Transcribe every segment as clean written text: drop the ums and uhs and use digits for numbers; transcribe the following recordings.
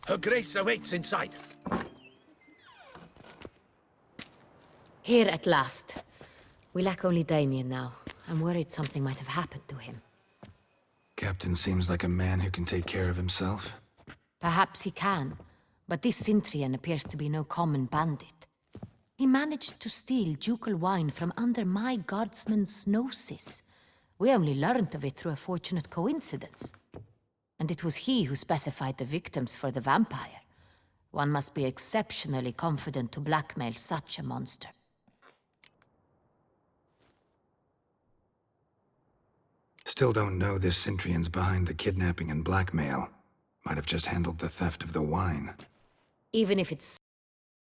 Her Grace awaits inside. Here at last. We lack only Damien now. I'm worried something might have happened to him. Captain seems like a man who can take care of himself. Perhaps he can, but this Cintrian appears to be no common bandit. He managed to steal ducal wine from under my guardsman's noses. We only learned of it through a fortunate coincidence. And it was he who specified the victims for the vampire. One must be exceptionally confident to blackmail such a monster. Still don't know this Cintrian's behind the kidnapping and blackmail. Might have just handled the theft of the wine. Even if it's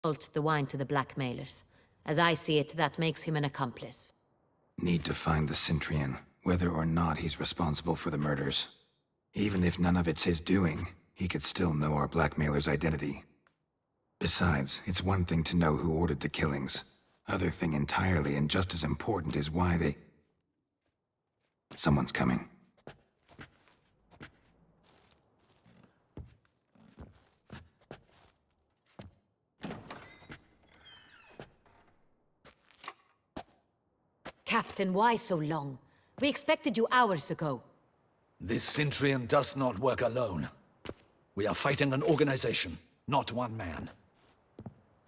sold the wine to the blackmailers. As I see it, that makes him an accomplice. Need to find the Cintrian, whether or not he's responsible for the murders. Even if none of it's his doing, he could still know our blackmailer's identity. Besides, it's one thing to know who ordered the killings. Other thing entirely, and just as important, is why they... Someone's coming. Captain, why so long? We expected you hours ago. This Cintrian does not work alone. We are fighting an organization, not one man.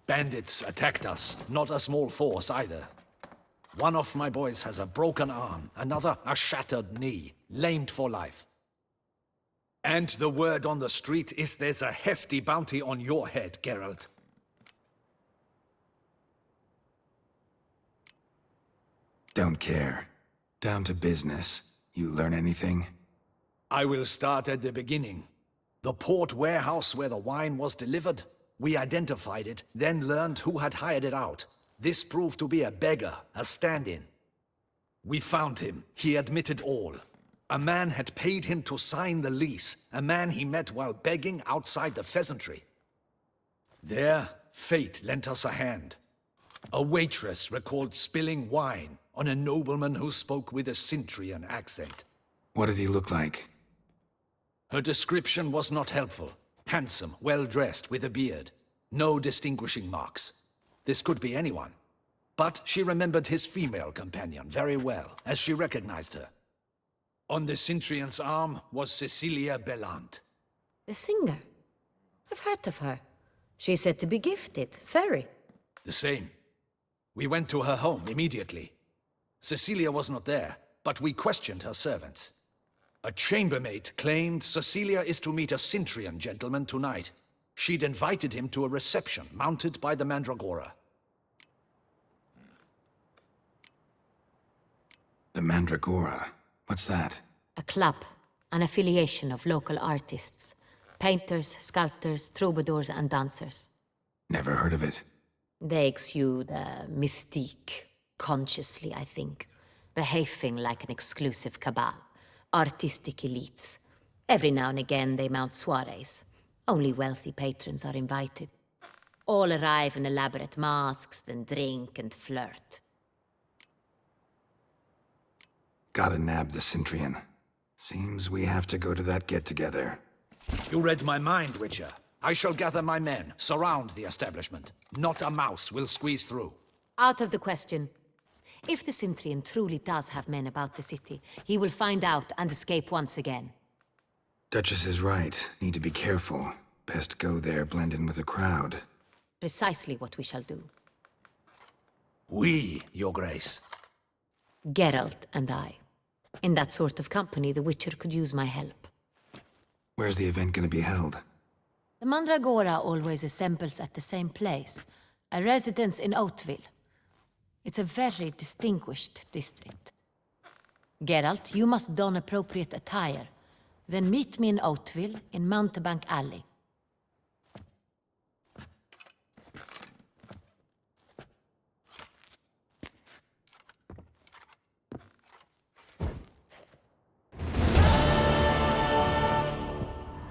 Bandits attacked us, not a small force either. One of my boys has a broken arm, another a shattered knee, lamed for life. And the word on the street is there's a hefty bounty on your head, Geralt. Don't care. Down to business. You learn anything? I will start at the beginning. The port warehouse where the wine was delivered. We identified it, then learned who had hired it out. This proved to be a beggar, a stand-in. We found him. He admitted all. A man had paid him to sign the lease, a man he met while begging outside the pheasantry. There, fate lent us a hand. A waitress recalled spilling wine on a nobleman who spoke with a Cintrian accent. What did he look like? Her description was not helpful. Handsome, well-dressed, with a beard. No distinguishing marks. This could be anyone. But she remembered his female companion very well, as she recognized her. On the Cintrian's arm was Cecilia Bellant. The singer? I've heard of her. She's said to be gifted, very. The same. We went to her home immediately. Cecilia was not there, but we questioned her servants. A chambermaid claimed Cecilia is to meet a Cintrian gentleman tonight. She'd invited him to a reception mounted by the Mandragora. The Mandragora? What's that? A club, an affiliation of local artists. Painters, sculptors, troubadours and dancers. Never heard of it. They exude mystique, consciously, I think. Behaving like an exclusive cabal. Artistic elites. Every now and again they mount soirees. Only wealthy patrons are invited. All arrive in elaborate masks, then drink and flirt. Gotta nab the Cintrian. Seems we have to go to that get-together. You read my mind, Witcher. I shall gather my men, surround the establishment. Not a mouse will squeeze through. Out of the question. If the Cintrian truly does have men about the city, he will find out and escape once again. Duchess is right. Need to be careful. Best go there, blend in with the crowd. Precisely what we shall do. We, Your Grace. Geralt and I. In that sort of company, the Witcher could use my help. Where's the event gonna be held? The Mandragora always assembles at the same place, a residence in Oatville. It's a very distinguished district. Geralt, you must don appropriate attire. Then meet me in Oatville, in Mountebank Alley.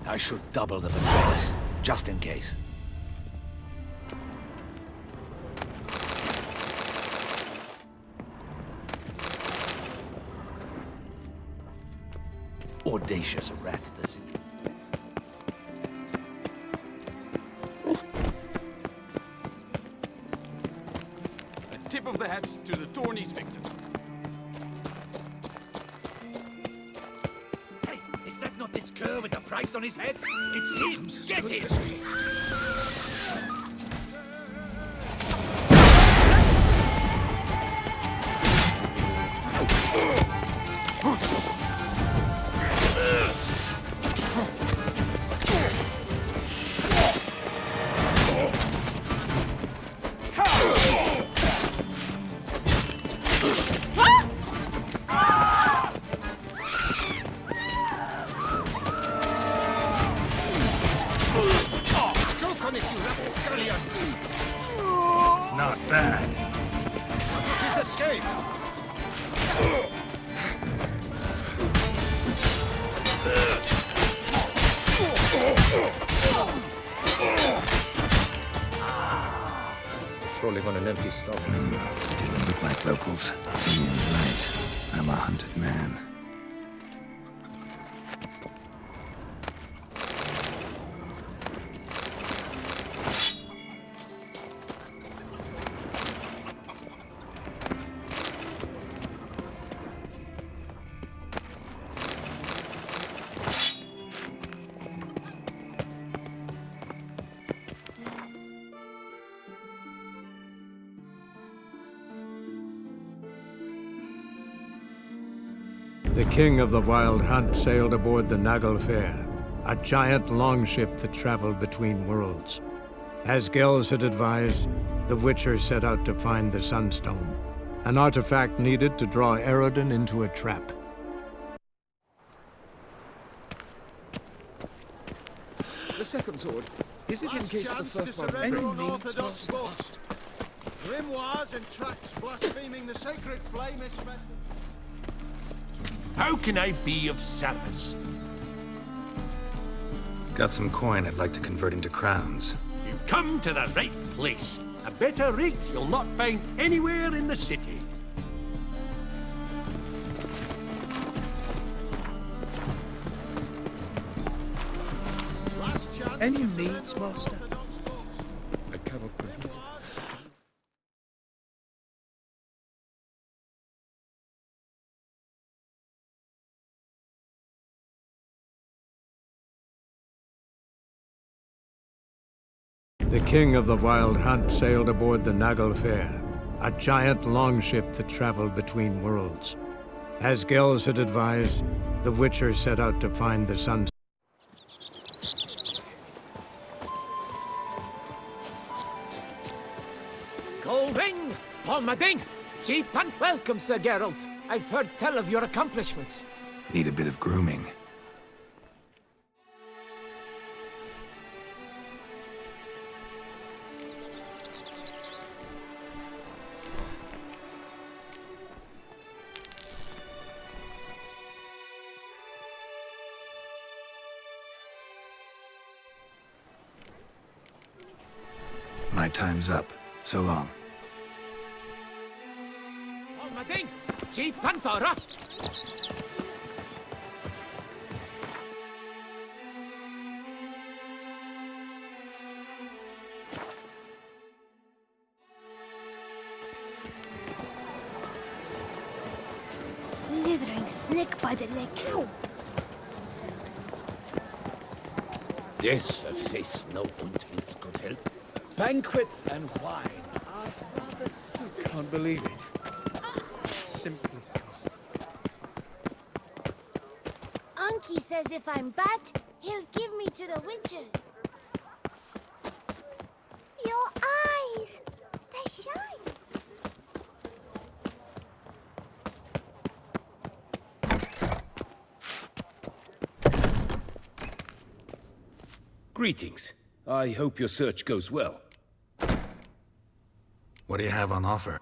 I should double the patrols, just in case. Audacious rat, the sea. the heads to the tourney's victors. Hey, is that not this cur with the price on his head? It's him! Get it! Not bad. His escape! Crawling on an empty stomach. Didn't look like locals. Ian's right. I'm a hunted man. The king of the Wild Hunt sailed aboard the Naglfar, a giant longship that traveled between worlds. As Gels had advised, the Witcher set out to find the Sunstone, an artifact needed to draw Eredin into a trap. The second sword. Is it in case the first one surrender breaks? unorthodox books. Grimoires and tracts blaspheming the sacred flame is spent. How can I be of service? Got some coin I'd like to convert into crowns. You've come to the right place. A better rate you'll not find anywhere in the city. Last chance Any to surrender needs, master? unorthodox books. I cannot believe it. The king of the Wild Hunt sailed aboard the Naglfar, a giant longship that traveled between worlds. As Gels had advised, the Witcher set out to find the Sunstone. Goldring! Palmading! Cheap and welcome, Sir Geralt. I've heard tell of your accomplishments. Need a bit of grooming. My time's up. So long. Palmading! Cheap and thorough! Slithering snake by the leg. Yes, a face no ointment could help. Banquets and wine are rather suited. Can't believe it. Simply can't. Anki says if I'm bad, he'll give me to the witches. Your eyes, they shine. Greetings. I hope your search goes well. What do you have on offer?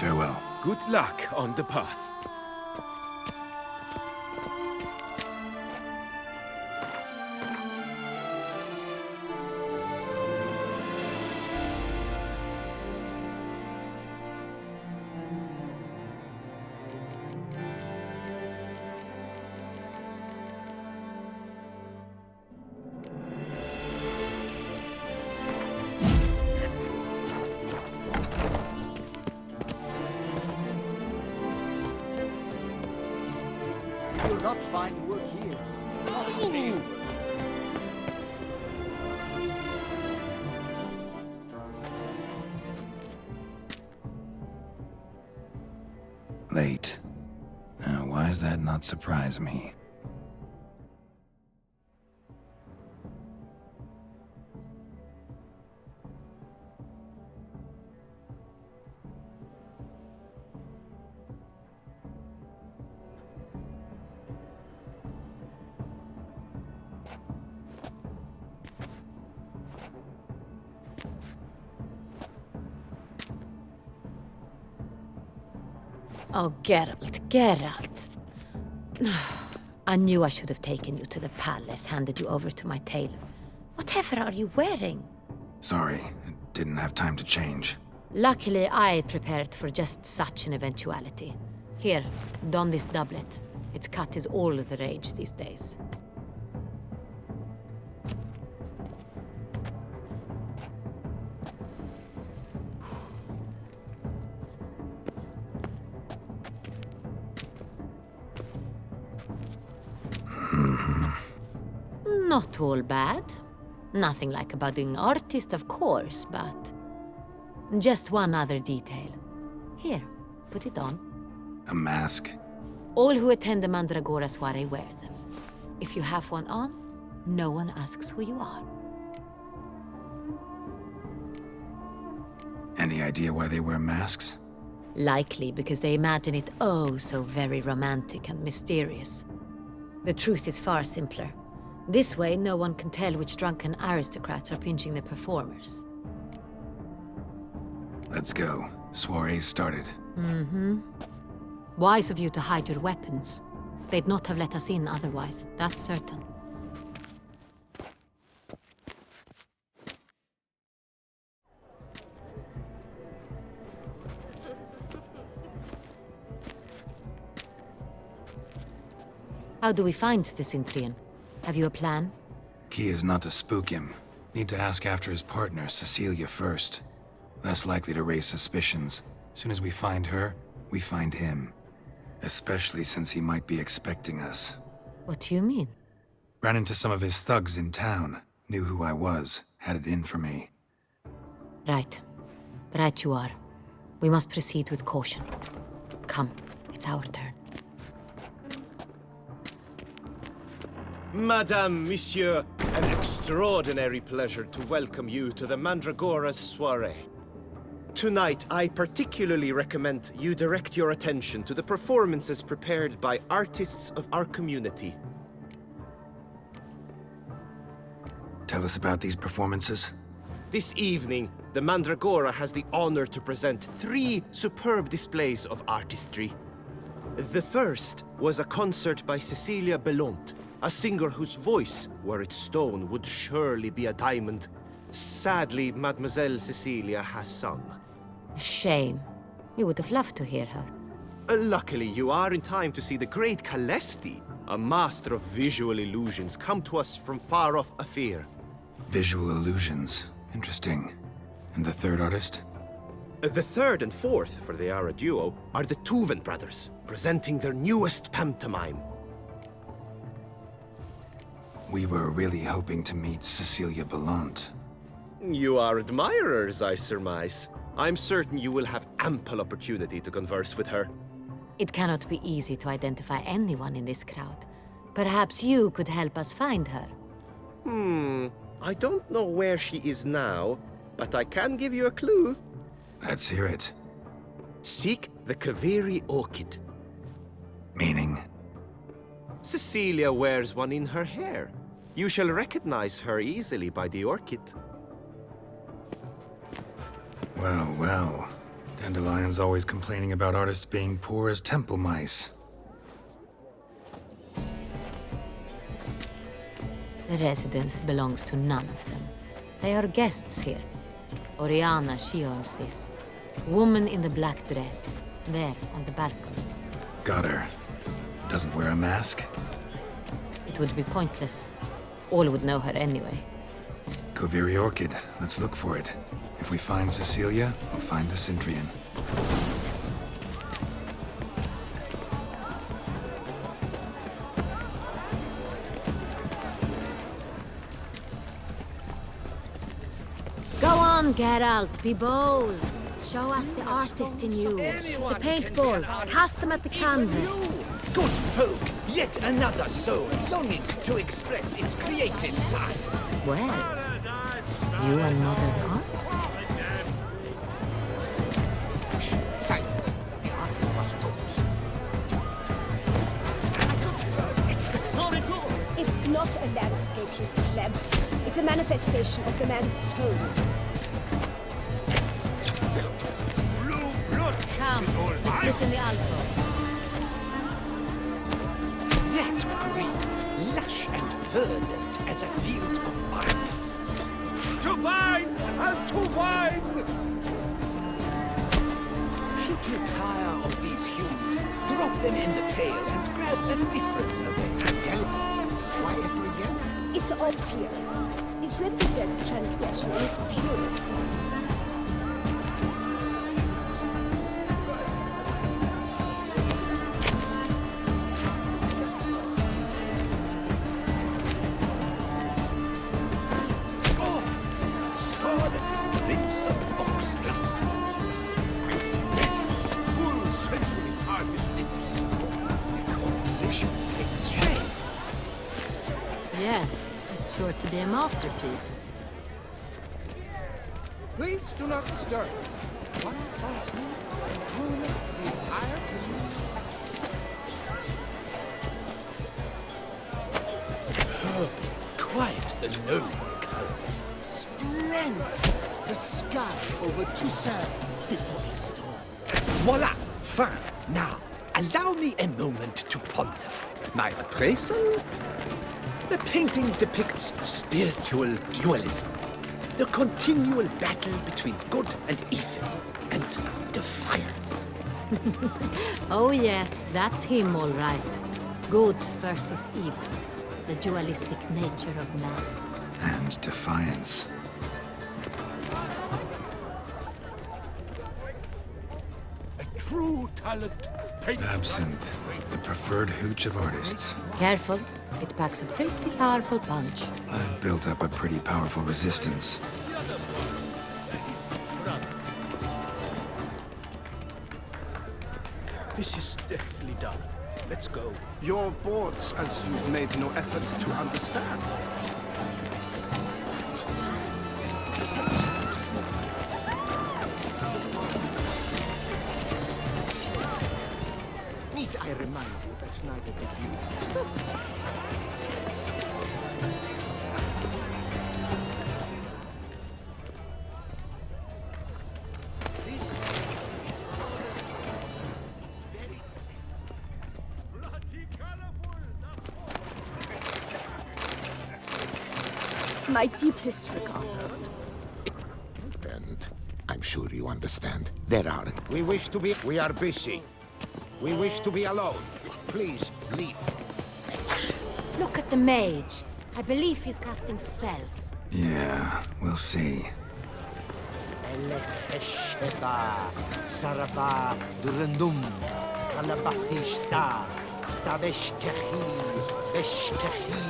Farewell. Good luck on the path. You'll not find work here. Not in any work. Late. Now, why does that not surprise me? Oh, Geralt, Geralt. I knew I should have taken you to the palace, handed you over to my tailor. Whatever are you wearing? Sorry, I didn't have time to change. Luckily, I prepared for just such an eventuality. Here, don this doublet. Its cut is all the rage these days. Not all bad. Nothing like a budding artist, of course, but... just one other detail. Here, put it on. A mask? All who attend the Mandragora soiree wear them. If you have one on, no one asks who you are. Any idea why they wear masks? Likely because they imagine it oh so very romantic and mysterious. The truth is far simpler. This way, no one can tell which drunken aristocrats are pinching the performers. Let's go. Soiree's started. Wise of you to hide your weapons. They'd not have let us in otherwise, that's certain. How do we find the Cintrian? Have you a plan? Key is not to spook him. Need to ask after his partner, Cecilia, first. Less likely to raise suspicions. Soon as we find her, we find him. Especially since he might be expecting us. What do you mean? Ran into some of his thugs in town. Knew who I was. Had it in for me. Right. Right you are. We must proceed with caution. Come, it's our turn. Madame, Monsieur, an extraordinary pleasure to welcome you to the Mandragora's soiree. Tonight, I particularly recommend you direct your attention to the performances prepared by artists of our community. Tell us about these performances. This evening, the Mandragora has the honor to present 3 superb displays of artistry. The first was a concert by Cecilia Belont, a singer whose voice, were it stone, would surely be a diamond. Sadly, Mademoiselle Cecilia has sung. Shame. We would have loved to hear her. Luckily, you are in time to see the great Calesti, a master of visual illusions, come to us from far off Afir. Visual illusions. Interesting. And the third artist? The third and fourth, for they are a duo, are the Tuven brothers, presenting their newest pantomime. We were really hoping to meet Cecilia Belont. You are admirers, I surmise. I'm certain you will have ample opportunity to converse with her. It cannot be easy to identify anyone in this crowd. Perhaps you could help us find her. I don't know where she is now, but I can give you a clue. Let's hear it. Seek the Kaveri orchid. Meaning? Cecilia wears one in her hair. You shall recognize her easily by the orchid. Well, well. Dandelion's always complaining about artists being poor as temple mice. The residence belongs to none of them. They are guests here. Oriana, she owns this. Woman in the black dress. There, on the balcony. Got her. Doesn't wear a mask? It would be pointless. All would know her anyway. Koviri Orchid. Let's look for it. If we find Cecilia, we'll find the Cintrian. Go on, Geralt, be bold. Show us the artist in you. The paintballs, cast them at the canvas. Good folk, yet another soul longing to express its creative side. Well, you are not an art? Silence. The artist must focus. It's the Soritor! It's not a landscape, you pleb. It's a manifestation of the man's soul. Come, let's look in the alcove. That green, lush and verdant as a field of vines. To vines and to wine! Should you tire of these hues, drop them in the pail and grab a different array. Yellow. Why every yellow? It's obvious. It represents transgression in its purest form. Yes, it's sure to be a masterpiece. Please do not disturb. One false move and ruinous to the entire Quite the noble color. Splendid! The sky over Toussaint before the storm. Voila! Fine. Now, allow me a moment to ponder. My appraisal? The painting depicts spiritual dualism. The continual battle between good and evil. And defiance. Oh yes, that's him all right. Good versus evil. The dualistic nature of man. And defiance. A true talent paints Absinthe, the preferred hooch of artists. Careful, it packs a pretty powerful punch. I've built up a pretty powerful resistance. This is deftly done. Let's go. You're bored as you've made no effort to understand. Need I remind you that neither did you? My deepest regards. And I'm sure you understand. There are. We wish to be. We are busy. We wish to be alone. Please, leave. Look at the mage. I believe he's casting spells. Yeah, we'll see. Elekesheba, Saraba, Durandum, Kalabatista, Sabeshkahi, Beshkahi.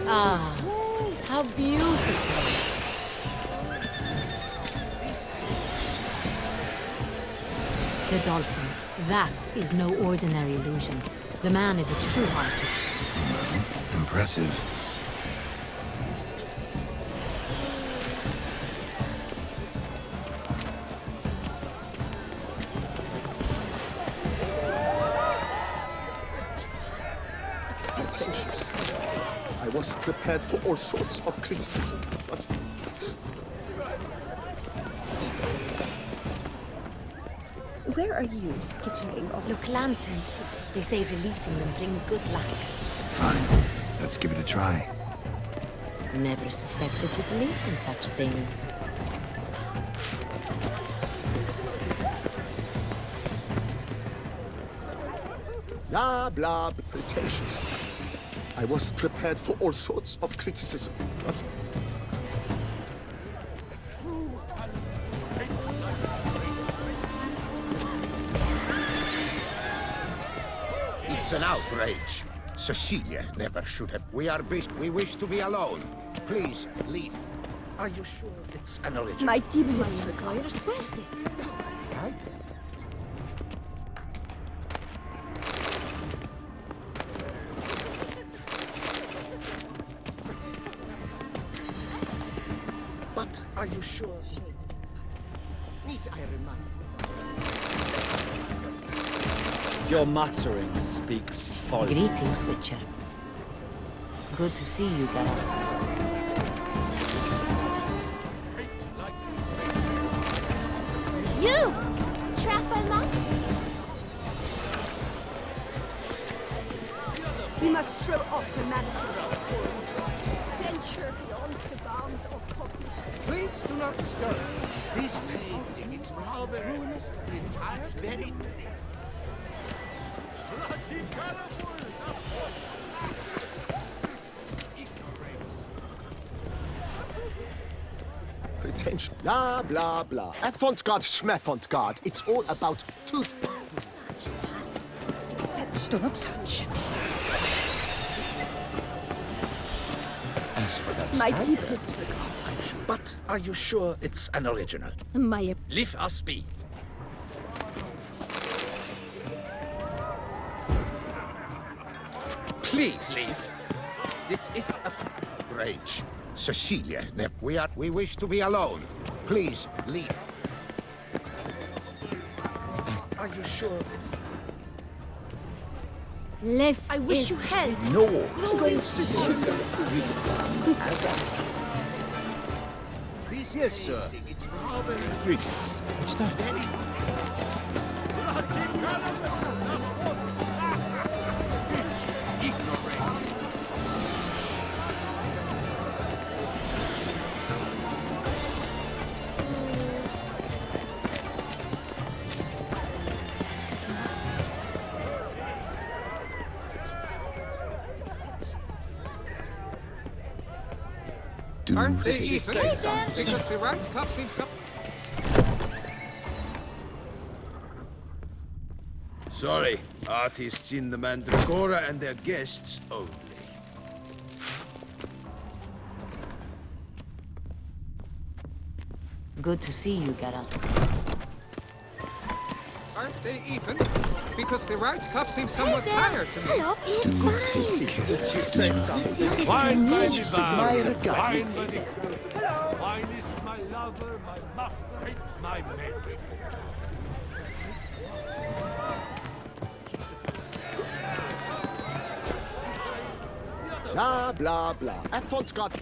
Ah, how beautiful. The dolphins. That is no ordinary illusion. The man is a true artist. Impressive. pretensions. I was prepared for all sorts of criticism, but... Where are you skittering off? Look, lanterns. They say releasing them brings good luck. Fine. Let's give it a try. Never suspected you believed in such things. Blah, blah, pretensions. I was prepared for all sorts of criticism, but... It's an outrage. Cecilia never should have. We are busy. We wish to be alone. Please, leave. Are you sure it's an original? My deep history swears it. But are you sure? Need I remind? Your muttering speaks folly. Greetings, Witcher. Good to see you, Geralt. You! Traffalmont? We must throw off the manacles of form. Venture beyond the bounds of cognition. Please do not disturb. This painting, it's rather ruinous to the entire... It's very... Pretension. Blah, blah, blah. Avant-garde, schmeffant-garde. It's all about tooth... Except do not touch. As for that My style, deep history. But are you sure it's an original? My... Leave us be. Please leave. This is a... Rage. Cecilia, we wish to be alone. Please, leave. Are you sure? Live. I wish you had. No. Go sit Yes, sir. It's rather... Greetings. What's that? Aren't they even? Because the right cup seems up. Sorry, artists in the Mandragora and their guests only. Good to see you, Geralt. Aren't they even? Because the right cup seems somewhat tired to me. Hello, it's mine. Wine by the bar. My Wine by regards. the Hello. Wine is my lover, my master, it's my mate. Blah, blah, blah. Avant-garde.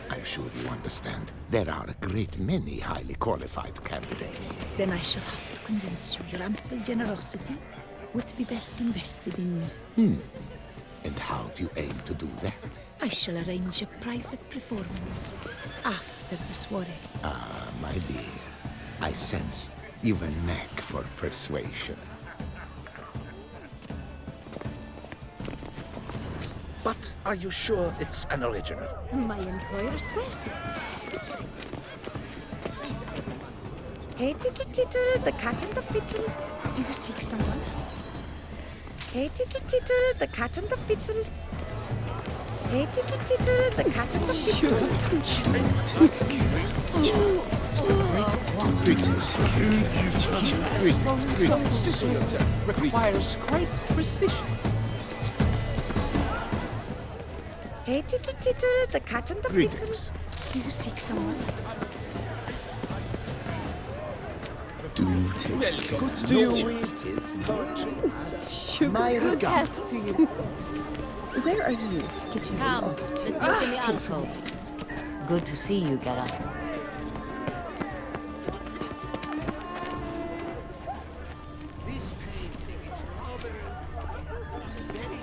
I'm sure you understand. There are a great many highly qualified candidates. Then I shall have to convince you your ample generosity would be best invested in me. And how do you aim to do that? I shall arrange a private performance after the soiree. Ah, my dear. I sense you've a knack for persuasion. But are you sure it's an original? My employer swears it. Hey, tittle, tittle, the cat and the fiddle. Do you seek someone? Hey, tittle, tittle, the cat and the fiddle. Hey, tittle, tittle, the cat and the fiddle. Requires great precision. Hey, tittle, tittle, the cat and the fiddle. Do you seek someone? Do take Good to to you. It is Sugar. my Good health regards. to you. Where are you skittering Come, off to? let's look in the Safe from alcoves. Good to see you, Geralt. This pain, it's robbery. It's very...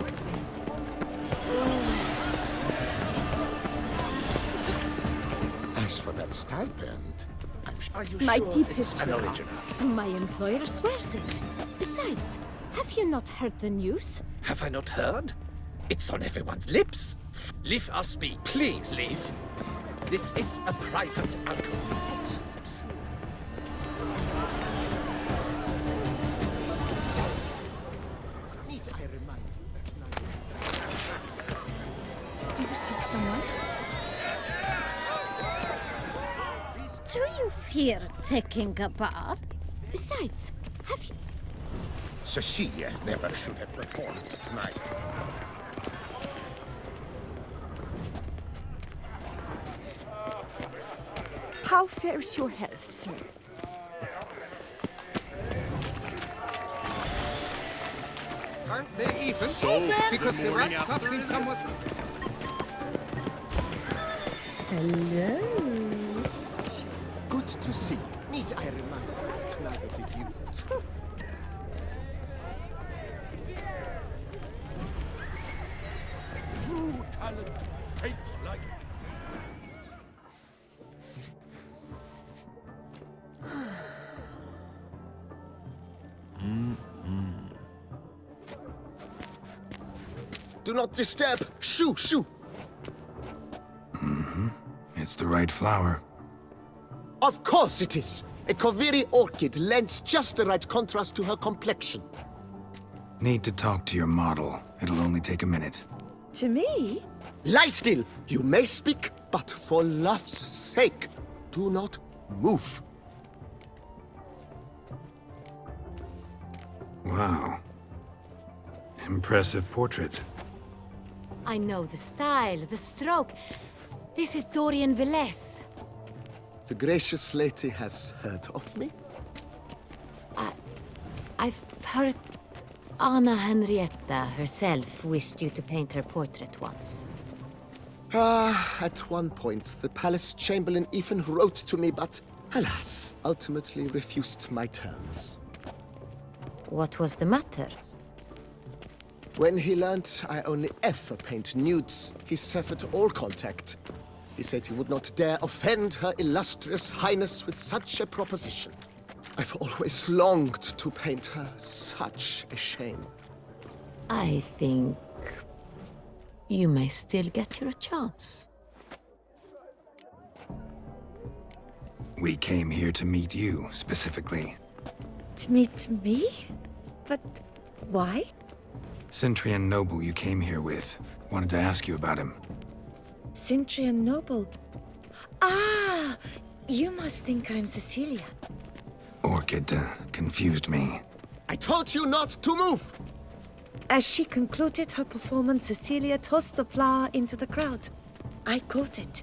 As for that stipend, I'm sure. Are you My sure deepest it's an original? regards. My employer swears it. Besides, have you not heard the news? Have I not heard? It's on everyone's lips. Leave us be, please leave. This is a private alcove. Need I remind you that's not... Do you seek someone? Do you fear taking a bath? Besides, have you... Cecilia never should have performed tonight. How fares your health, sir? Aren't they even? Hey there. Because the rat cuffs him somewhat. Hello. Good to see you. Need I remind you that neither did you. True talent hates like Do not disturb. Shoo, shoo. It's the right flower. Of course it is. A Koviri orchid lends just the right contrast to her complexion. Need to talk to your model. It'll only take a minute. To me? Lie still. You may speak, but for love's sake, do not move. Wow. Impressive portrait. I know the style, the stroke. This is Dorian Velez. The gracious lady has heard of me. I've heard Anna Henrietta herself wished you to paint her portrait once. At one point, the palace chamberlain even wrote to me, but alas, ultimately refused my terms. What was the matter? When he learned I only ever paint nudes, he severed all contact. He said he would not dare offend her illustrious highness with such a proposition. I've always longed to paint her. Such a shame. I think you may still get your chance. We came here to meet you, specifically. To meet me? But why? Cintrian Noble you came here with. Wanted to ask you about him. Cintrian Noble. Ah! You must think I'm Cecilia. Orchid confused me. I told you not to move! As she concluded her performance, Cecilia tossed the flower into the crowd. I caught it,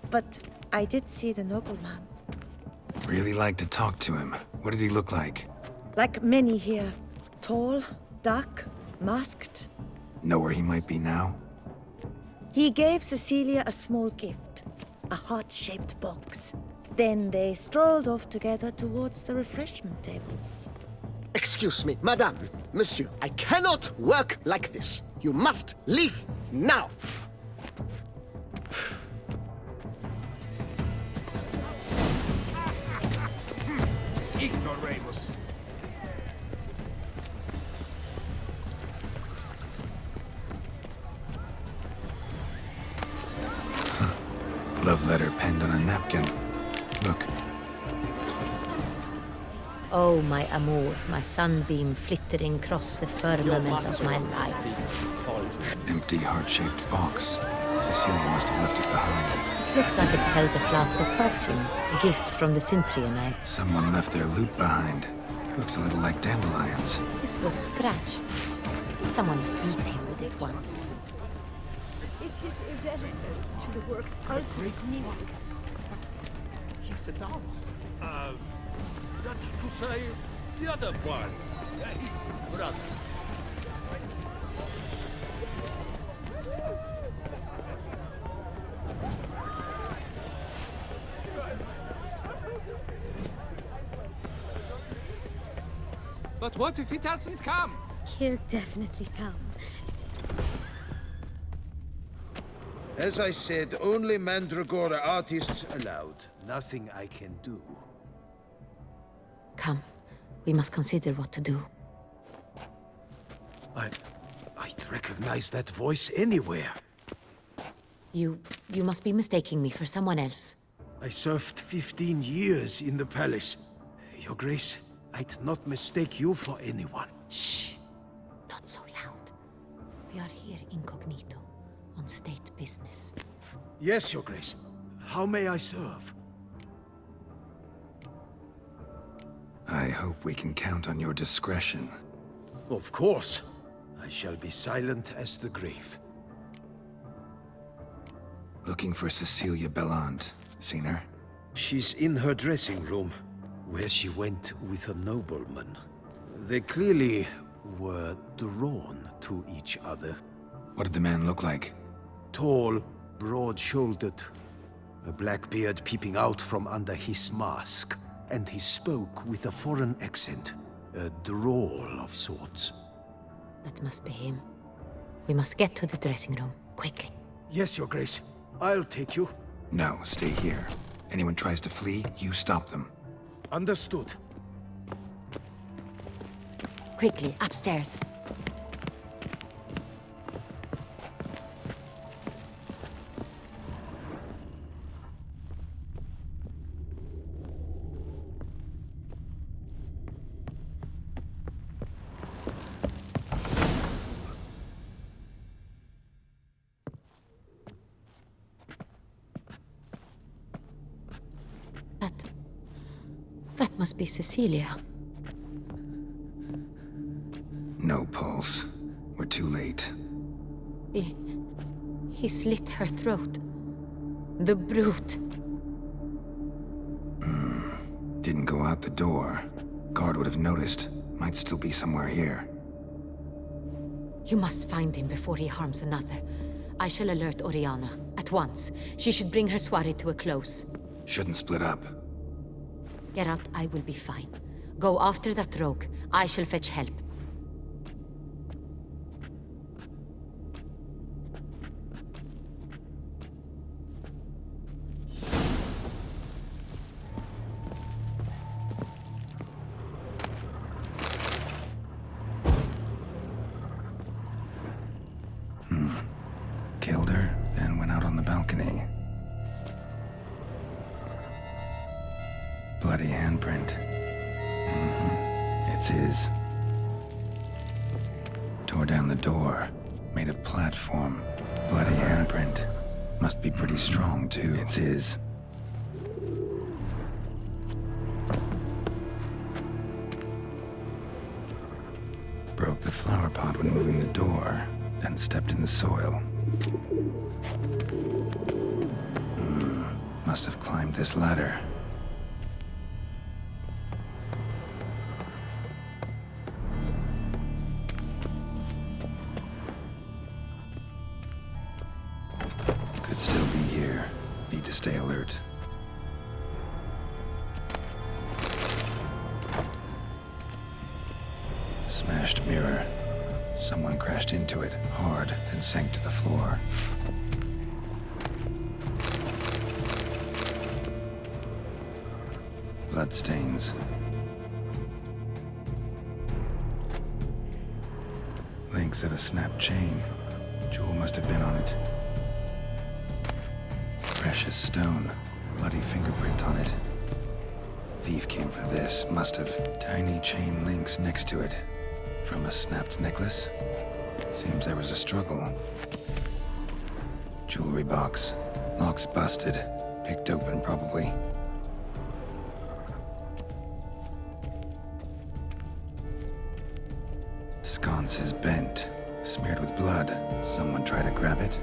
but I did see the nobleman. Really like to talk to him. What did he look like? Like many here. Tall, dark, masked. Know where he might be now? He gave Cecilia a small gift, a heart-shaped box. Then they strolled off together towards the refreshment tables. Excuse me, madame, monsieur, I cannot work like this. You must leave now. Ignoramus. Love letter penned on a napkin. Look. Oh, my amour, my sunbeam flittering across the firmament of my life. Empty heart-shaped box. Cecilia must have left it behind. It looks like it held a flask of perfume, a gift from the Cintrian. Someone left their loot behind. Looks a little like dandelions. This was scratched. Someone beat him with it once. It is irrelevant to the work's ultimate meaning. He's a dancer. That's to say, the other one. His brother. But what if he doesn't come? He'll definitely come. As I said, only Mandragora artists allowed. Nothing I can do. Come. We must consider what to do. I'd recognize that voice anywhere. You must be mistaking me for someone else. I served 15 years in the palace. Your Grace, I'd not mistake you for anyone. Shh! Not so loud. We are here incognito, on state business. Yes, Your Grace. How may I serve? I hope we can count on your discretion. Of course. I shall be silent as the grave. Looking for Cecilia Bellant. Seen her? She's in her dressing room, where she went with a nobleman. They clearly were drawn to each other. What did the man look like? Tall, broad-shouldered, a black beard peeping out from under his mask, and he spoke with a foreign accent, a drawl of sorts. That must be him. We must get to the dressing room, quickly. Yes, Your Grace. I'll take you. No, stay here. Anyone tries to flee, you stop them. Understood. Quickly, upstairs. That must be Cecilia. No pulse. We're too late. He slit her throat. The brute. Didn't go out the door. Guard would have noticed. Might still be somewhere here. You must find him before he harms another. I shall alert Oriana. At once. She should bring her soiree to a close. Shouldn't split up. Geralt, I will be fine. Go after that rogue. I shall fetch help. Killed her, then went out on the balcony. Bloody handprint. It's his. Tore down the door. Made a platform. Bloody handprint. Must be pretty strong, too. It's his. Broke the flower pot when moving the door, then stepped in the soil. Must have climbed this ladder. Could still be here. Need to stay alert. Smashed mirror. Someone crashed into it hard, then sank to the floor. Bloodstains. Links of a snapped chain. Jewel must have been on it. Precious stone. Bloody fingerprint on it. Thief came for this. Must have. Tiny chain links next to it. From a snapped necklace? Seems there was a struggle. Jewelry box. Lock's busted. Picked open, probably. Sconce is bent. Smeared with blood. Someone try to grab it?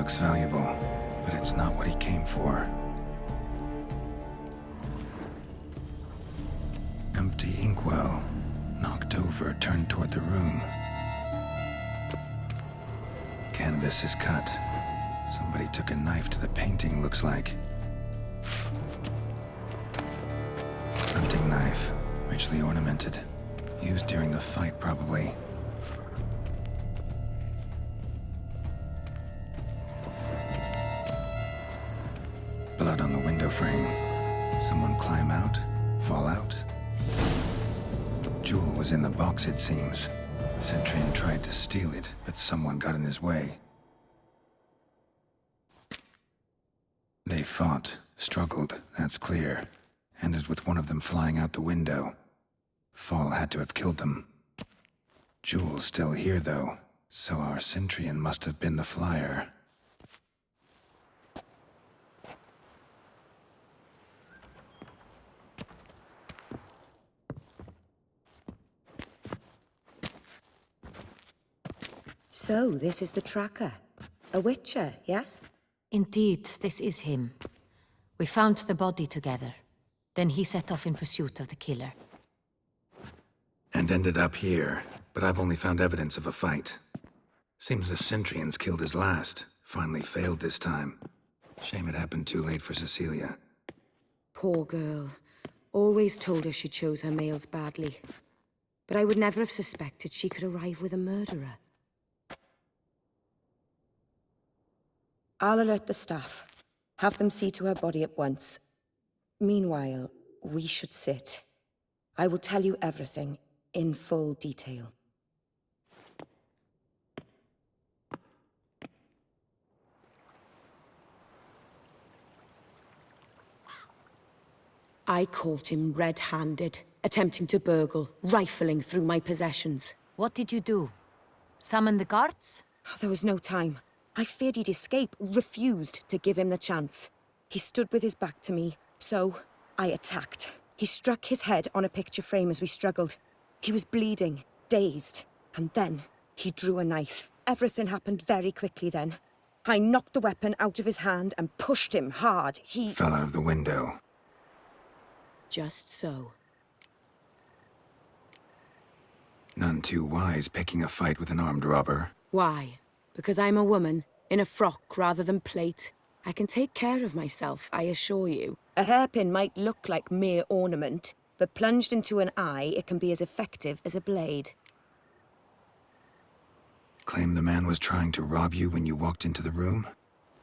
Looks valuable, but it's not what he came for. Empty inkwell. Knocked over, turned toward the room. Canvas is cut. Somebody took a knife to the painting, looks like. Hunting knife. Richly ornamented. Used during the fight, probably. Blood on the window frame. Someone climb out? Fall out? Jewel was in the box, it seems. Centurion tried to steal it, but someone got in his way. They fought, struggled, that's clear. Ended with one of them flying out the window. Fall had to have killed them. Jewel's still here, though, so our Centurion must have been the flyer. So, this is the tracker. A witcher, yes? Indeed, this is him. We found the body together. Then he set off in pursuit of the killer. And ended up here, but I've only found evidence of a fight. Seems the Centurions killed his last. Finally failed this time. Shame it happened too late for Cecilia. Poor girl. Always told her she chose her males badly. But I would never have suspected she could arrive with a murderer. I'll alert the staff. Have them see to her body at once. Meanwhile, we should sit. I will tell you everything, in full detail. I caught him red-handed, attempting to burgle, rifling through my possessions. What did you do? Summon the guards? There was no time. I feared he'd escape, refused to give him the chance. He stood with his back to me, so I attacked. He struck his head on a picture frame as we struggled. He was bleeding, dazed, and then he drew a knife. Everything happened very quickly then. I knocked the weapon out of his hand and pushed him hard. He fell out of the window. Just so. None too wise picking a fight with an armed robber. Why? Because I'm a woman, in a frock rather than plate. I can take care of myself, I assure you. A hairpin might look like mere ornament, but plunged into an eye, it can be as effective as a blade. Claim the man was trying to rob you when you walked into the room?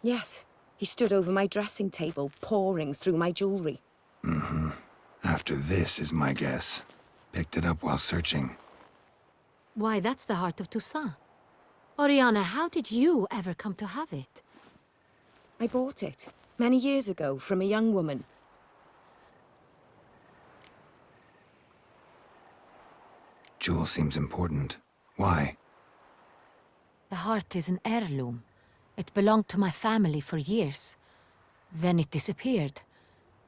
Yes. He stood over my dressing table, pouring through my jewelry. Mm-hmm. After this is my guess. Picked it up while searching. Why, that's the heart of Toussaint. Oriana, how did you ever come to have it? I bought it, many years ago, from a young woman. Jewel seems important. Why? The heart is an heirloom. It belonged to my family for years. Then it disappeared.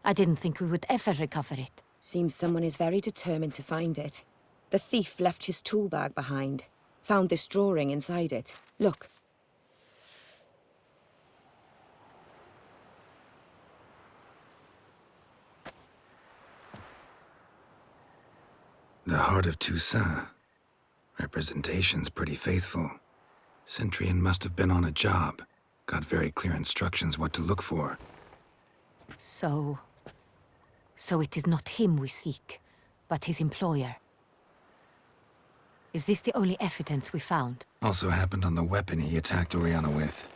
I didn't think we would ever recover it. Seems someone is very determined to find it. The thief left his tool bag behind. Found this drawing inside it. Look. The heart of Toussaint. Representation's pretty faithful. Centurion must have been on a job. Got very clear instructions what to look for. So it is not him we seek, but his employer. Is this the only evidence we found? Also happened on the weapon he attacked Oriana with.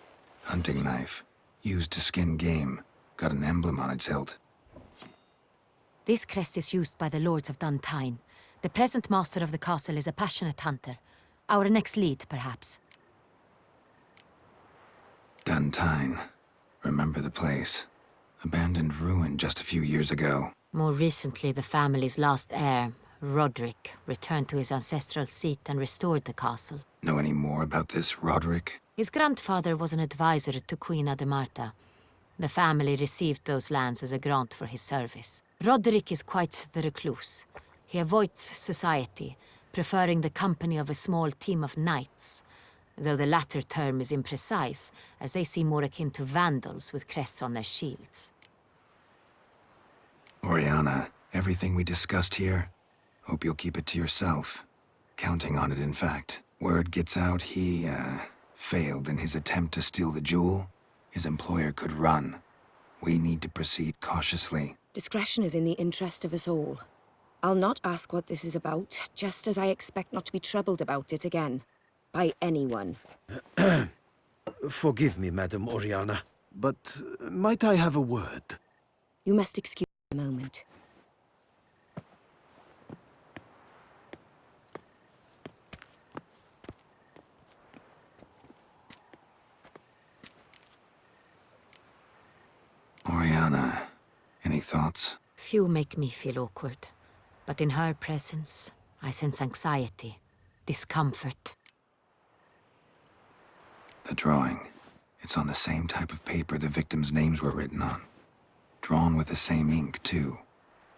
Hunting knife. Used to skin game. Got an emblem on its hilt. This crest is used by the Lords of Duntine. The present master of the castle is a passionate hunter. Our next lead, perhaps. Duntine. Remember the place. Abandoned ruin just a few years ago. More recently, the family's last heir, Roderick, returned to his ancestral seat and restored the castle. Know any more about this Roderick? His grandfather was an advisor to Queen Ademarta. The family received those lands as a grant for his service. Roderick is quite the recluse. He avoids society, preferring the company of a small team of knights. though the latter term is imprecise, as they seem more akin to vandals with crests on their shields. Oriana, everything we discussed here, hope you'll keep it to yourself. Counting on it, in fact. Word gets out he, failed in his attempt to steal the jewel. His employer could run. We need to proceed cautiously. Discretion is in the interest of us all. I'll not ask what this is about, just as I expect not to be troubled about it again. By anyone. Forgive me, Madam Oriana, but might I have a word? You must excuse me a moment. Oriana, any thoughts? Few make me feel awkward, but in her presence, I sense anxiety, discomfort. The drawing. It's on the same type of paper the victims' names were written on. Drawn with the same ink, too.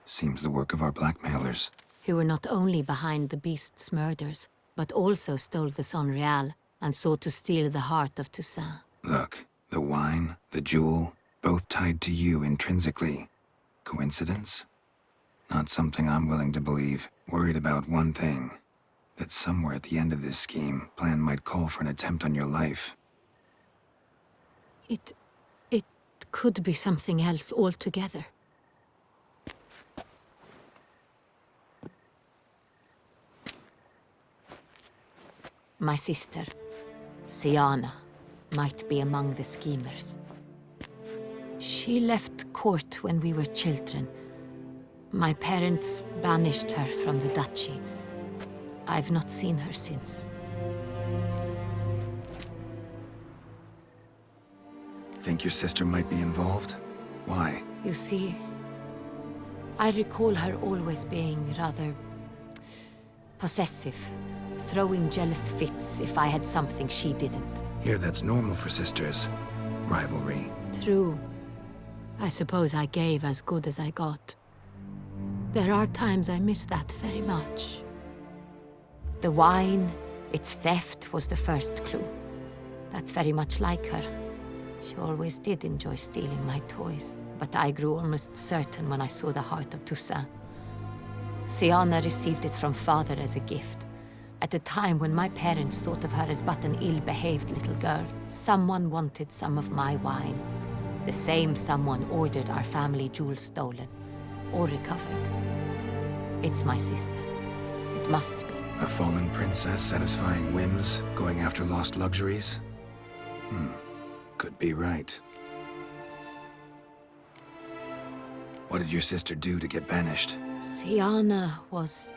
Seems the work of our blackmailers. Who were not only behind the beast's murders, but also stole the Son Real and sought to steal the heart of Toussaint. Look, the wine, the jewel, both tied to you intrinsically. Coincidence? Not something I'm willing to believe. Worried about one thing. That somewhere at the end of this scheme, plan might call for an attempt on your life. It could be something else altogether. My sister, Siana, might be among the schemers. She left court when we were children. My parents banished her from the duchy. I've not seen her since. Think your sister might be involved? Why? You see, I recall her always being rather possessive, throwing jealous fits if I had something she didn't. Here, that's normal for sisters. Rivalry. True. I suppose I gave as good as I got. There are times I miss that very much. The wine, its theft, was the first clue. That's very much like her. She always did enjoy stealing my toys, but I grew almost certain when I saw the heart of Toussaint. Siana received it from father as a gift. At a time when my parents thought of her as but an ill-behaved little girl, someone wanted some of my wine. The same someone ordered our family jewels stolen, or recovered. It's my sister. It must be. A fallen princess satisfying whims, going after lost luxuries? Could be right. What did your sister do to get banished? Siana was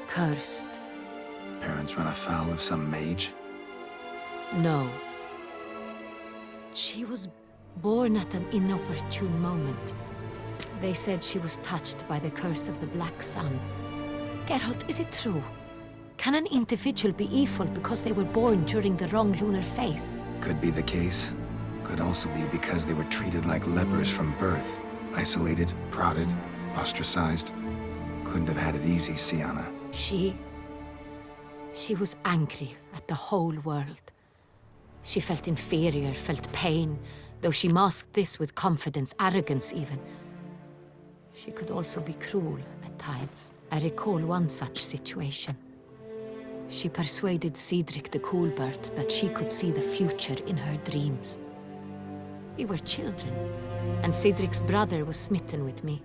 cursed. Parents run afoul of some mage? No. She was born at an inopportune moment. They said she was touched by the curse of the Black Sun. Geralt, is it true? Can an individual be evil because they were born during the wrong lunar phase? Could be the case. Could also be because they were treated like lepers from birth. Isolated, prodded, ostracized. Couldn't have had it easy, Siana. She was angry at the whole world. She felt inferior, felt pain, though she masked this with confidence, arrogance even. She could also be cruel at times. I recall one such situation. She persuaded Cedric the Coolbird that she could see the future in her dreams. We were children, and Cedric's brother was smitten with me.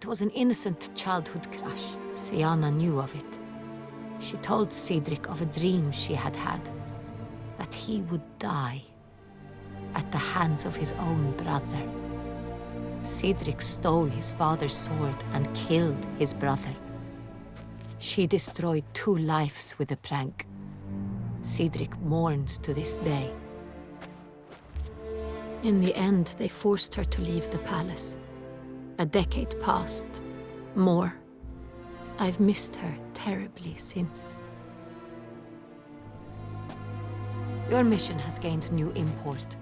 It was an innocent childhood crush. Siana knew of it. She told Cedric of a dream she had had, that he would die at the hands of his own brother. Cedric stole his father's sword and killed his brother. She destroyed 2 lives with a prank. Cedric mourns to this day. In the end, they forced her to leave the palace. A decade passed. More. I've missed her terribly since. Your mission has gained new import.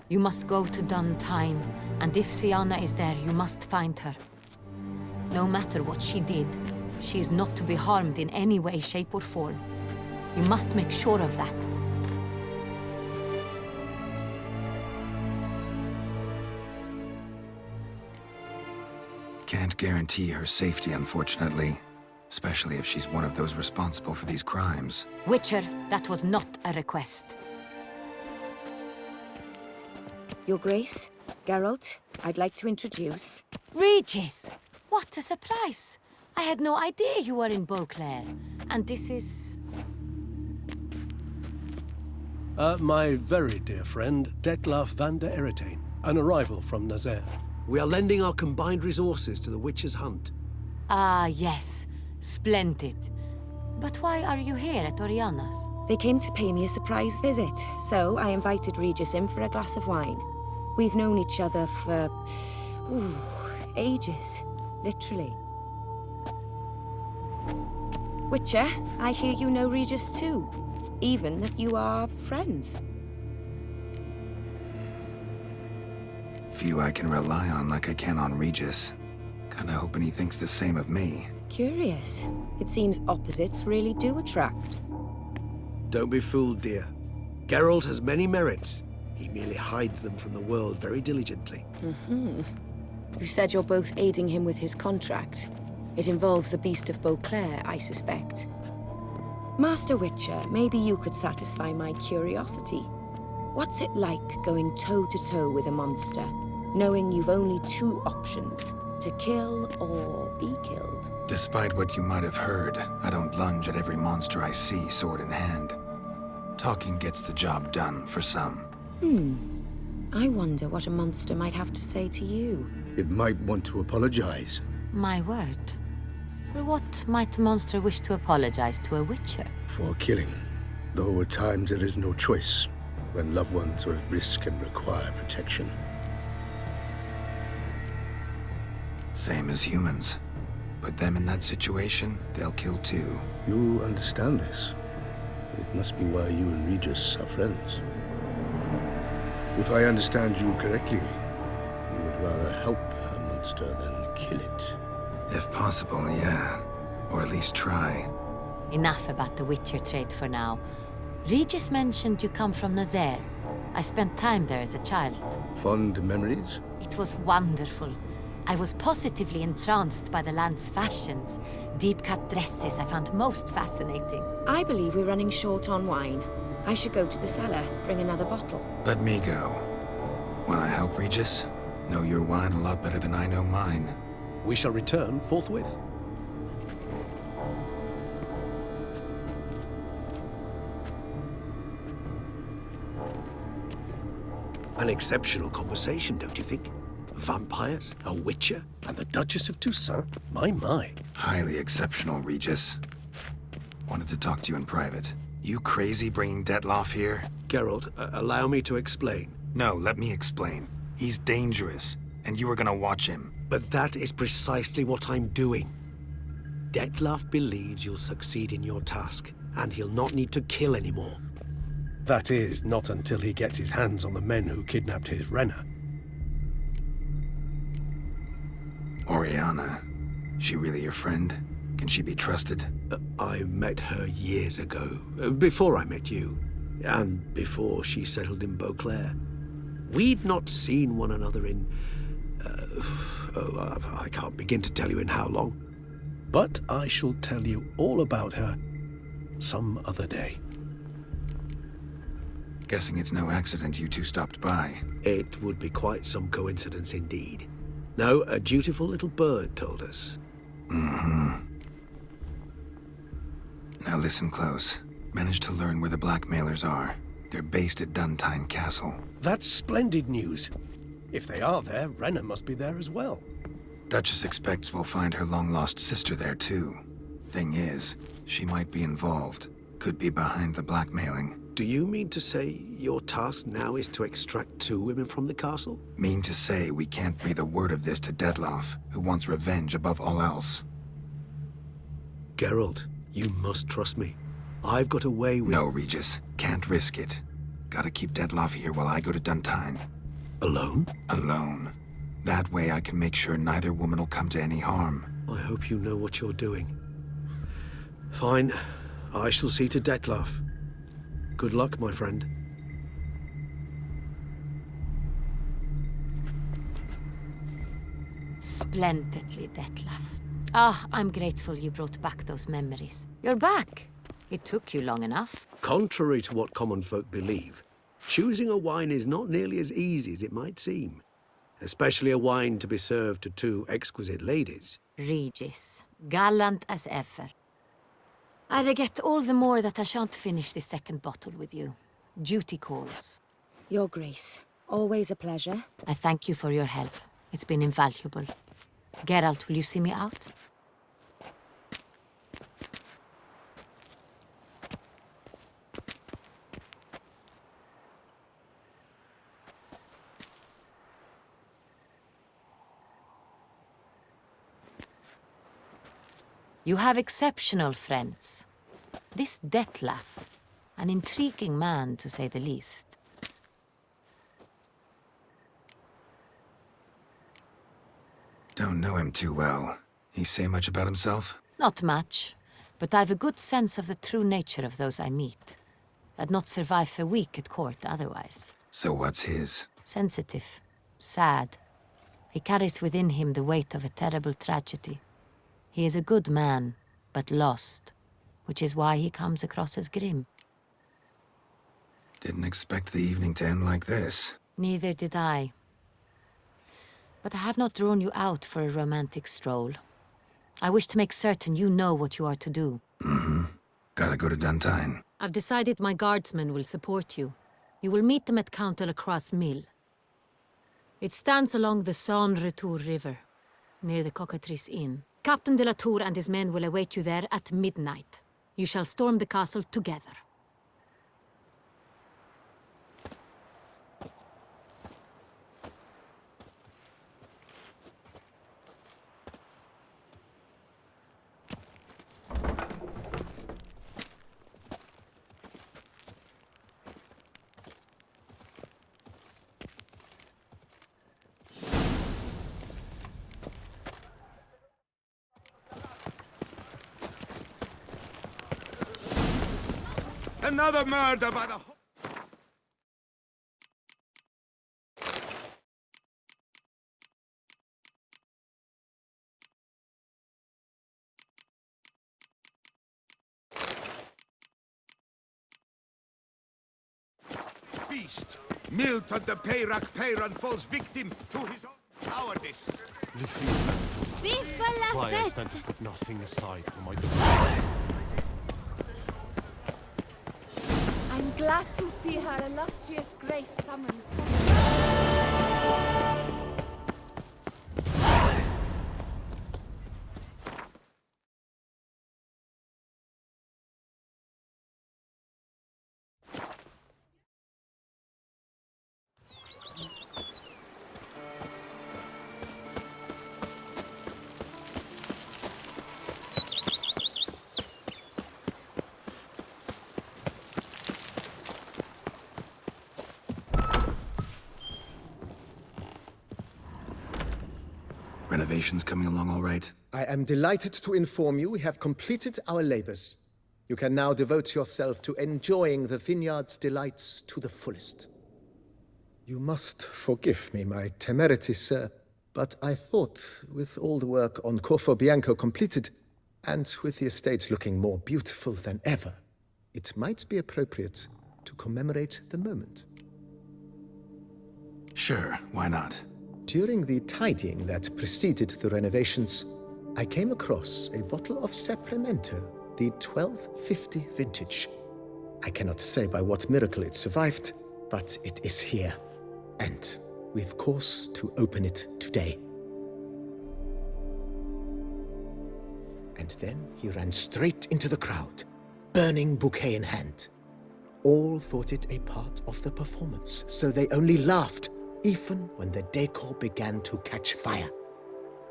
You must go to Duntine, and if Siana is there, you must find her. No matter what she did, she is not to be harmed in any way, shape, or form. You must make sure of that. Can't guarantee her safety, unfortunately. Especially if she's one of those responsible for these crimes. Witcher, that was not a request. Your Grace, Geralt, I'd like to introduce... Regis! What a surprise! I had no idea you were in Beauclair. And this is... My very dear friend, Detlaf van der Eretain, an arrival from Nazaire. We are lending our combined resources to the Witcher's hunt. Ah, yes. Splendid. But why are you here at Oriana's? They came to pay me a surprise visit, so I invited Regis in for a glass of wine. We've known each other for... ages. Literally. Witcher, I hear you know Regis too. Even that you are friends. Few I can rely on like I can on Regis. Kinda hoping he thinks the same of me. Curious. It seems opposites really do attract. Don't be fooled, dear. Geralt has many merits. He merely hides them from the world very diligently. You said you're both aiding him with his contract. It involves the Beast of Beauclair, I suspect. Master Witcher, maybe you could satisfy my curiosity. What's it like going toe-to-toe with a monster, knowing you've only two options, to kill or be killed? Despite what you might have heard, I don't lunge at every monster I see sword in hand. Talking gets the job done for some. I wonder what a monster might have to say to you. It might want to apologize. My word. For what might a monster wish to apologize to a Witcher? For killing. Though at times there is no choice, when loved ones are at risk and require protection. Same as humans. Put them in that situation, they'll kill too. You understand this. It must be why you and Regis are friends. If I understand you correctly, you would rather help a monster than kill it. If possible, yeah. Or at least try. Enough about the Witcher trade for now. Regis mentioned you come from Nazaire. I spent time there as a child. Fond memories? It was wonderful. I was positively entranced by the land's fashions. Deep-cut dresses I found most fascinating. I believe we're running short on wine. I should go to the cellar, bring another bottle. Let me go. Wanna help, Regis? Know your wine a lot better than I know mine. We shall return forthwith. An exceptional conversation, don't you think? Vampires, a witcher, and the Duchess of Toussaint? My. Highly exceptional, Regis. Wanted to talk to you in private. You crazy bringing Detlaf here? Geralt, allow me to explain. No, let me explain. He's dangerous, and you were gonna watch him. But that is precisely what I'm doing. Detlaf believes you'll succeed in your task, and he'll not need to kill anymore. That is, not until he gets his hands on the men who kidnapped his Renna. Oriana. She really your friend? Can she be trusted? I met her years ago, before I met you, and before she settled in Beauclair. We'd not seen one another in... I can't begin to tell you in how long. But I shall tell you all about her some other day. Guessing it's no accident you two stopped by. It would be quite some coincidence indeed. No, a dutiful little bird told us. Now listen close. Managed to learn where the blackmailers are. They're based at Duntine Castle. That's splendid news. If they are there, Renna must be there as well. Duchess expects we'll find her long-lost sister there too. Thing is, she might be involved. Could be behind the blackmailing. Do you mean to say your task now is to extract 2 women from the castle? Mean to say we can't breathe a word of this to Detlaf, who wants revenge above all else. Geralt, you must trust me. I've got a way with... No, Regis. Can't risk it. Gotta keep Detlaf here while I go to Duntine. Alone? Alone. That way I can make sure neither woman will come to any harm. I hope you know what you're doing. Fine. I shall see to Detlef. Good luck, my friend. Splendidly, Detlef. Ah, I'm grateful you brought back those memories. You're back. It took you long enough. Contrary to what common folk believe, choosing a wine is not nearly as easy as it might seem. Especially a wine to be served to two exquisite ladies. Regis, gallant as ever. I regret all the more that I shan't finish this second bottle with you. Duty calls. Your Grace, always a pleasure. I thank you for your help. It's been invaluable. Geralt, will you see me out? You have exceptional friends. This Detlef, an intriguing man to say the least. Don't know him too well. He say much about himself? Not much, but I've a good sense of the true nature of those I meet. I'd not survive a week at court otherwise. So what's his? Sensitive, sad. He carries within him the weight of a terrible tragedy. He is a good man, but lost, which is why he comes across as grim. Didn't expect the evening to end like this. Neither did I. But I have not drawn you out for a romantic stroll. I wish to make certain you know what you are to do. Mm-hmm. Gotta go to Duntine. I've decided my guardsmen will support you. You will meet them at Count Delacroix' mill. It stands along the Saône-Retour River, near the Cockatrice Inn. Captain de la Tour and his men will await you there at midnight. You shall storm the castle together. Another murder by the... Beast! Milton the Peyrac Peyran falls victim to his own cowardice. Vive la Why I fête! stand to put nothing aside for my... I'm glad to see her illustrious grace summoned. Renovations coming along all right? I am delighted to inform you we have completed our labors. You can now devote yourself to enjoying the vineyard's delights to the fullest. You must forgive me my temerity, sir, but I thought, with all the work on Corfo Bianco completed, and with the estate looking more beautiful than ever, it might be appropriate to commemorate the moment. Sure, why not? During the tidying that preceded the renovations, I came across a bottle of Sapramento, the 1250 vintage. I cannot say by what miracle it survived, but it is here. And we've cause to open it today. And then he ran straight into the crowd, burning bouquet in hand. All thought it a part of the performance, so they only laughed, even when the decor began to catch fire.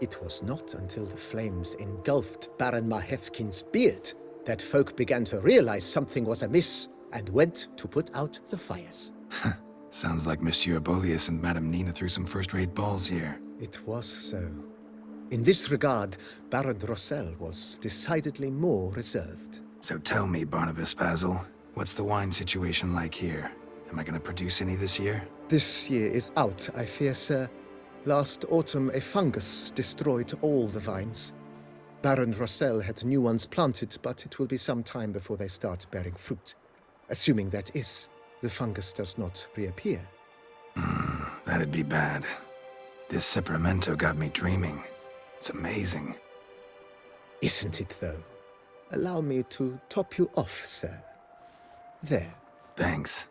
It was not until the flames engulfed Baron Mahevkin's beard that folk began to realize something was amiss and went to put out the fires. Sounds like Monsieur Bolius and Madame Nina threw some first-rate balls here. It was so. In this regard, Baron Rossel was decidedly more reserved. So tell me, Barnabas Basil, what's the wine situation like here? Am I gonna produce any this year? This year is out, I fear, sir. Last autumn, a fungus destroyed all the vines. Baron Rossel had new ones planted, but it will be some time before they start bearing fruit. Assuming that is, the fungus does not reappear. That'd be bad. This Sacramento got me dreaming. It's amazing. Isn't it, though? Allow me to top you off, sir. There. Thanks.